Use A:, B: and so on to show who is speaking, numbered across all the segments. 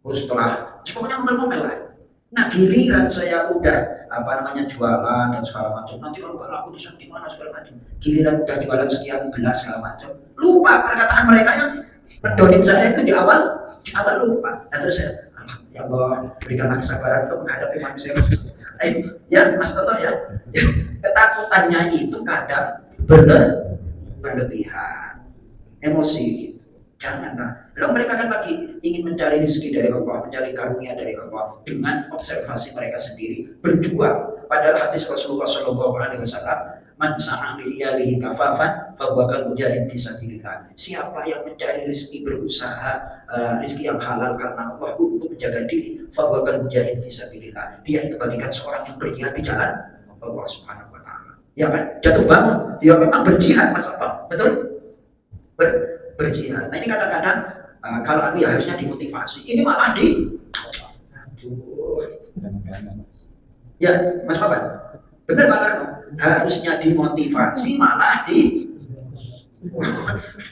A: Pokoknya ngomel-ngomel lah. Nah giliran saya udah jualan dan segala macam, nanti kalau nggak laku bisa gimana segala macam. Giliran udah jualan sekian belas segala macam, lupa perkataan mereka yang mendonin saya itu di awal lupa. Nah terus saya, ya Allah berikanlah kesabaran untuk menghadapi manusia. Ya Mas Toto ya, ketakutannya itu kadang berlebihan, emosi. Janganlah. Lalu mereka kan lagi ingin mencari rezeki dari Allah, mencari karunia dari Allah dengan observasi mereka sendiri, berjuang. Padahal hadis Rasulullah Shallallahu Alaihi Wasallam, man sa'amiliyalihi kafafan, fahuwa mujahid fisabilillah. Siapa yang mencari rezeki berusaha rezeki yang halal karena Allah untuk menjaga diri, fahuwa mujahid fisabilillah. Dia itu bagikan seorang yang berjihad di jalan Allah Subhanahu Wa Taala. Ya kan, jatuh bangun, dia memang berjihad, Mas Apa, betul? Berjihad. Nah ini kadang-kadang kalau aku ya harusnya dimotivasi. Ini malah ya Mas Papan, benar Pak Karno, harusnya dimotivasi malah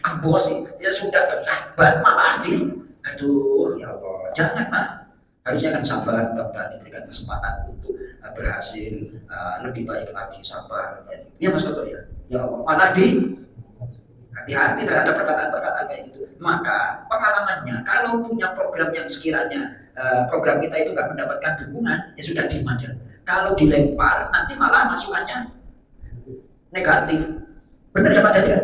A: kebosi. Ya sudah bersabar malah aduh ya Allah, janganlah. Harusnya kan sabar, Bapak diberikan kesempatan untuk berhasil lebih baik lagi, sabar. Ya Mas Toto ya, ya Allah, malah hati-hati terhadap perkataan-perkataan kayak gitu. Maka pengalamannya, kalau punya program yang sekiranya program kita itu nggak mendapatkan dukungan, ya sudah diem aja. Kalau dilempar, nanti malah masukannya negatif. Benar ya Pak Daniel?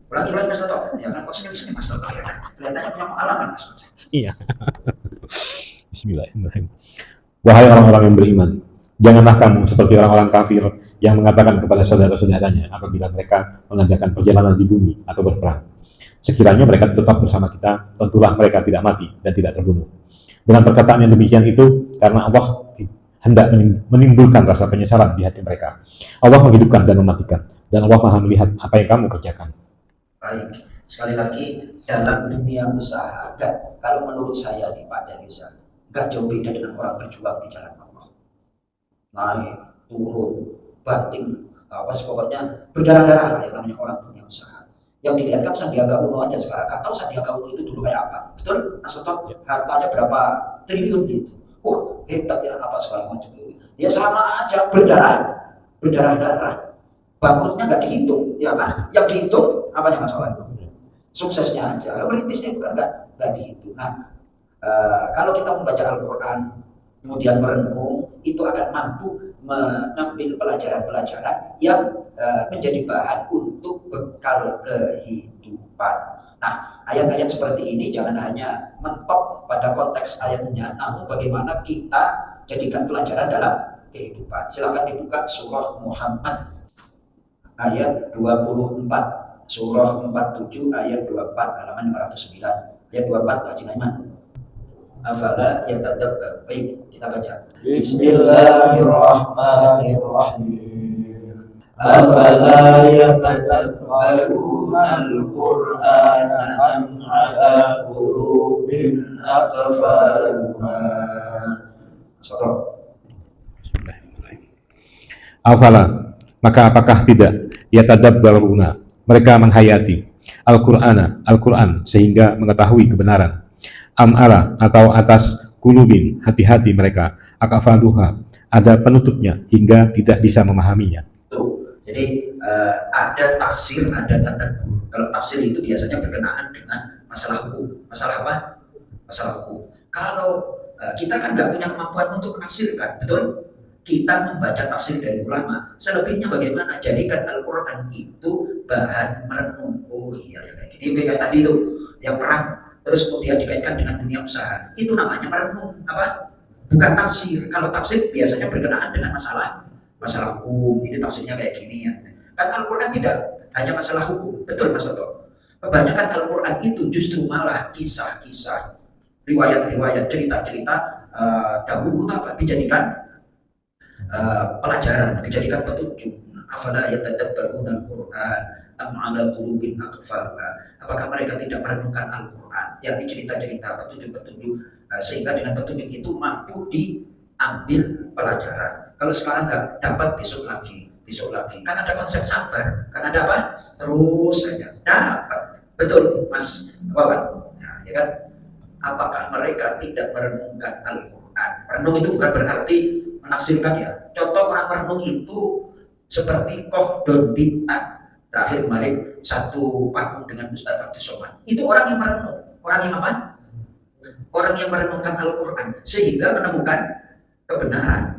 A: Ulangi Mas Toto. Ya kan kok sini Mas Toto. Kelihatannya punya pengalaman Mas.
B: Iya. Bismillahirrahmanirrahim. Wahai orang-orang yang beriman, janganlah kamu seperti orang-orang kafir yang mengatakan kepada saudara-saudaranya apabila mereka mengadakan perjalanan di bumi atau berperang, sekiranya mereka tetap bersama kita, tentulah mereka tidak mati dan tidak terbunuh. Dengan perkataan yang demikian itu, karena Allah hendak menimbulkan rasa penyesalan di hati mereka. Allah menghidupkan dan mematikan, dan Allah Maha melihat apa yang kamu kerjakan.
A: Baik, sekali lagi dalam dunia usaha, kalau menurut saya nih Pak Daniel, gak jauh beda dengan orang berjuang di jalan Allah. Naik, turun, banting, pokoknya berdarah-darah lah yang namanya orang punya usaha. Yang dilihat kan Sandiaga Uno aja sekarang, gak tahu Sandiaga Uno itu dulu kayak apa. Betul? Mas Toto, hartanya berapa triliun gitu. Hebat ya apa segala macam itu. Ya sama aja berdarah-darah. Bangkrutnya nggak dihitung, ya kan? Yang dihitung apanya Mas Wawan? Suksesnya aja. Lalu merintisnya itu kan nggak dihitung. Nah, kalau kita membaca Al-Quran, kemudian merenung, itu akan mampu mengambil pelajaran-pelajaran yang menjadi bahan untuk bekal kehidupan. Nah, ayat-ayat seperti ini jangan hanya mentok pada konteks ayatnya, namun bagaimana kita jadikan pelajaran dalam kehidupan. Silakan dibuka surah Muhammad ayat 24, surah 47 ayat 24, halaman 509. Ayat 24 Pak Jinaiman. Afala yatadabbar. Baik, kita baca.
C: Bismillahirrahmanirrahim. Afala yatadabbaruna al-Qur'ana am ala qulubin aqfaluha.
B: Afala, maka apakah tidak yatadabbaruna, mereka menghayati Al-Quran sehingga mengetahui kebenaran, am'ala atau atas kulubin hati-hati mereka, akafaluha ada penutupnya hingga tidak bisa memahaminya.
A: Jadi ada tafsir, ada tadabbur. Kalau tafsir itu biasanya berkenaan dengan masalah hukum. Masalah apa? Masalah hukum. Kalau kita kan nggak punya kemampuan untuk menafsirkan, betul? Kita membaca tafsir dari ulama. Selebihnya bagaimana? Jadikan Al-Quran itu bahan merenung. Oh iya, ya kayak gini. Kayak tadi tuh, yang perang. Terus kemudian dikaitkan dengan dunia usaha. Itu namanya merenung. Apa? Bukan tafsir. Kalau tafsir biasanya berkenaan dengan masalah hukum. Ini tafsirnya kayak gini ya. Kan Al-Quran tidak hanya masalah hukum. Betul Mas Toto? Kebanyakan Al-Quran itu justru malah kisah-kisah, riwayat-riwayat, cerita-cerita dahulu apa dijadikan pelajaran, dijadikan petunjuk. Afala yatadabbaruna al-Qur'an am 'ala qulubin aqfaluha. Apakah mereka tidak merenungkan Al-Qur'an, yakni cerita-cerita, petunjuk-petunjuk, sehingga dengan petunjuk itu mampu diambil pelajaran. Kalau sekarang nggak dapat, besok lagi. Kan ada konsep sabar, kan ada apa? Terus saja dapat. Betul Mas Wawan. Nah, ya kan? apakah mereka tidak merenungkan Al-Quran? Merenung itu bukan berarti menafsirkan ya. Contoh orang merenung itu seperti Koh Don Bintan. Terakhir kemarin satu panggung dengan Ustaz Abdus Somad. Itu orang yang merenung. Orang yang apa? Orang yang merenungkan Al-Quran sehingga menemukan kebenaran.